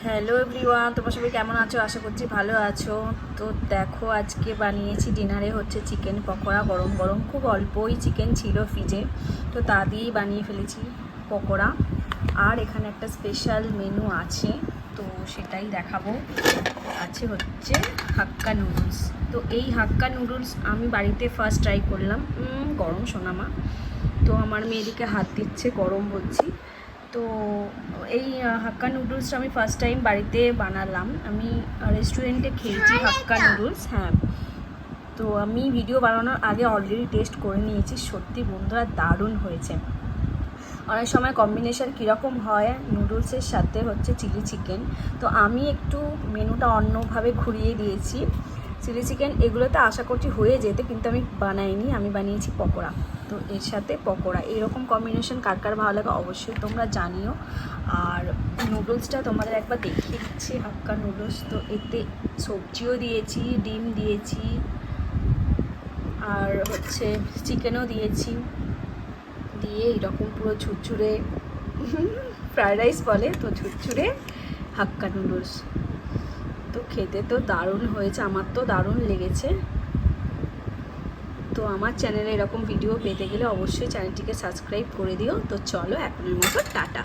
Hello everyone, তোমরা সবাই কেমন আছো? আশা করছি ভালো আছো। তো দেখো, আজকে বানিয়েছি ডিনারে হচ্ছে চিকেন পকোড়া। গরম গরম খুব অল্পই চিকেন ছিল ফ্রিজে, তো তা দিয়েই বানিয়ে ফেলেছি পকোড়া। আর এখানে একটা স্পেশাল মেনু আছে, তো সেটাই দেখাবো। আছে হচ্ছে হাক্কা নুডলস। তো এই হাক্কা নুডলস আমি বাড়িতে ফার্স্ট ট্রাই করলাম। গরম সোনামা, তো আমার মেয়েদিকে হাত দিচ্ছে, গরম বলছি। তো এই হাক্কা নুডলসটা আমি ফার্স্ট টাইম বাড়িতে বানালাম। আমি রেস্টুরেন্টে খেয়েছি হাক্কা নুডলস, হ্যাঁ। তো আমি ভিডিও বানানোর আগে অলরেডি টেস্ট করে নিয়েছি। সত্যি বন্ধুরা, দারুণ হয়েছে। অনেক সময় কম্বিনেশান কীরকম হয় নুডলসের সাথে হচ্ছে চিলি চিকেন, তো আমি একটু মেনুটা অন্যভাবে ঘুরিয়ে দিয়েছি। চিলি চিকেন এগুলোতে আশা করছি হয়ে যেতে, কিন্তু আমি বানাইনি, আমি বানিয়েছি পকোড়া। তো এর সাথে পকোড়া, এরকম কম্বিনেশন কার কার ভালো লাগে অবশ্যই তোমরা জানিও। আর নুডলসটা তোমাদের একবার দেখিয়ে দিচ্ছি, হাক্কা নুডলস। তো এতে সবজিও দিয়েছি, ডিম দিয়েছি, আর হচ্ছে চিকেনও দিয়েছি, দিয়ে এরকম পুরো ঝুরঝুরে ফ্রায়েড রাইস বলে তো, ঝুরঝুরে হাক্কা নুডলস। তো খেতে তো দারুণ হয়েছে, আমার তো দারুণ লেগেছে। তো আমার চ্যানেলে এরকম ভিডিও পেতে গেলে অবশ্যই চ্যানেলটিকে সাবস্ক্রাইব করে দিও। তো চলো, এখনের মতো টাটা।